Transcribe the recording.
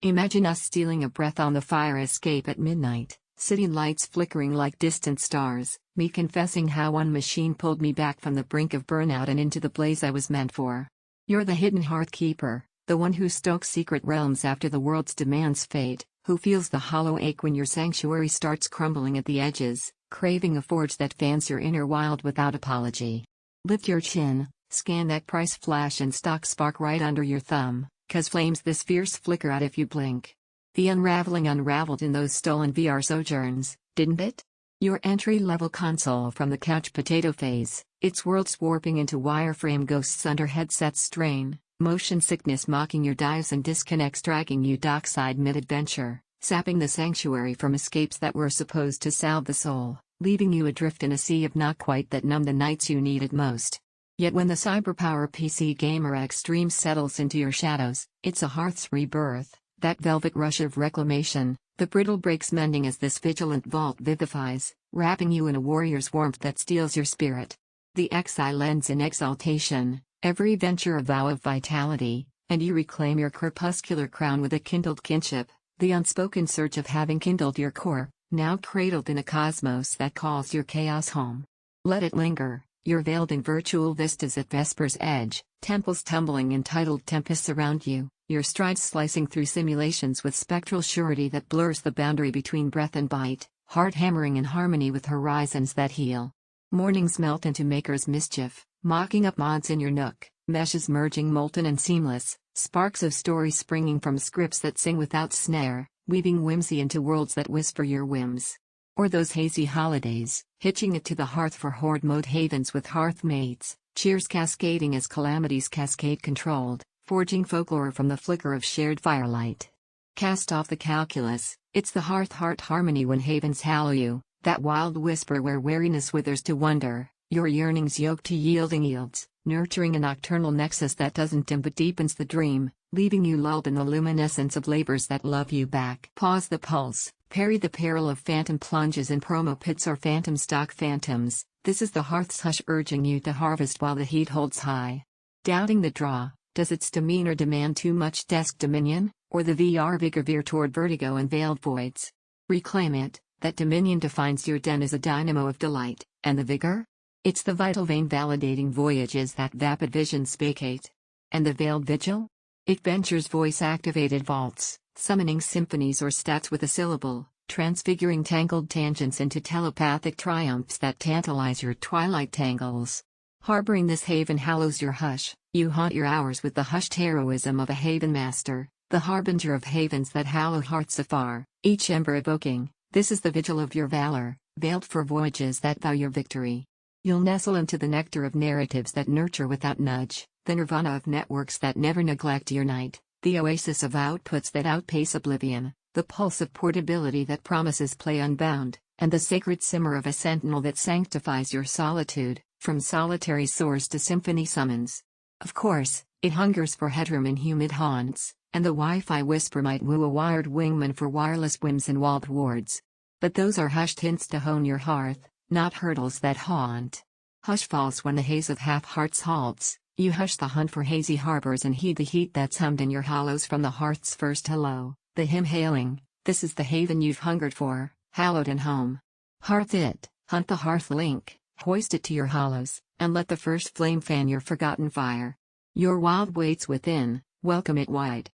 Imagine us stealing a breath on the fire escape at midnight, city lights flickering like distant stars, me confessing how one machine pulled me back from the brink of burnout and into the blaze I was meant for. You're the hidden hearth keeper, the one who stokes secret realms after the world's demands fade, who feels the hollow ache when your sanctuary starts crumbling at the edges, craving a forge that fans your inner wild without apology. Lift your chin, scan that price flash and stock spark right under your thumb, 'cause flames this fierce flicker out if you blink. The unraveling unraveled in those stolen VR sojourns, didn't it? Your entry-level console from the couch potato phase, its worlds warping into wireframe ghosts under headset strain, motion sickness mocking your dives and disconnects dragging you dockside mid-adventure, sapping the sanctuary from escapes that were supposed to salve the soul, leaving you adrift in a sea of not quite that numb the nights you needed most. Yet when the CyberPowerPC gamer Xtreme settles into your shadows, it's a hearth's rebirth, that velvet rush of reclamation, the brittle breaks mending as this vigilant vault vivifies, wrapping you in a warrior's warmth that steals your spirit. The Xi lends in exaltation, every venture a vow of vitality, and you reclaim your crepuscular crown with a kindled kinship, the unspoken search of having kindled your core, now cradled in a cosmos that calls your chaos home. Let it linger. You're veiled in virtual vistas at Vesper's edge, temples tumbling in tidal tempests around you, your strides slicing through simulations with spectral surety that blurs the boundary between breath and bite, heart hammering in harmony with horizons that heal. Mornings melt into maker's mischief, mocking up mods in your nook, meshes merging molten and seamless, sparks of story springing from scripts that sing without snare, weaving whimsy into worlds that whisper your whims. Or those hazy holidays, hitching it to the hearth for horde mode havens with hearth mates, cheers cascading as calamities cascade controlled, forging folklore from the flicker of shared firelight. Cast off the calculus, it's the hearth-heart harmony when havens hallow you, that wild whisper where weariness withers to wonder, your yearnings yoked to yielding yields, nurturing a nocturnal nexus that doesn't dim but deepens the dream, leaving you lulled in the luminescence of labors that love you back. Pause the pulse. Parry the peril of phantom plunges in promo pits or phantom stock phantoms, this is the hearth's hush urging you to harvest while the heat holds high. Doubting the draw, does its demeanor demand too much desk dominion, or the VR vigor veer toward vertigo and veiled voids? Reclaim it, that dominion defines your den as a dynamo of delight, and the vigor? It's the vital vein validating voyages that vapid visions vacate. And the veiled vigil? It ventures voice-activated vaults, summoning symphonies or stats with a syllable, transfiguring tangled tangents into telepathic triumphs that tantalize your twilight tangles. Harboring this haven hallows your hush, you haunt your hours with the hushed heroism of a haven master, the harbinger of havens that hallow hearts afar, each ember evoking, this is the vigil of your valor, veiled for voyages that vow your victory. You'll nestle into the nectar of narratives that nurture without nudge, the nirvana of networks that never neglect your night, the oasis of outputs that outpace oblivion, the pulse of portability that promises play unbound, and the sacred simmer of a sentinel that sanctifies your solitude, from solitary soars to symphony summons. Of course, it hungers for headroom in humid haunts, and the Wi-Fi whisper might woo a wired wingman for wireless whims in walled wards. But those are hushed hints to hone your hearth, not hurdles that haunt. Hush falls when the haze of half-hearts halts, you hush the hunt for hazy harbors and heed the heat that's hummed in your hollows from the hearth's first hello, the hymn hailing, this is the haven you've hungered for, hallowed and home. Hearth it, hunt the hearth link, hoist it to your hollows, and let the first flame fan your forgotten fire. Your wild waits within, welcome it wide.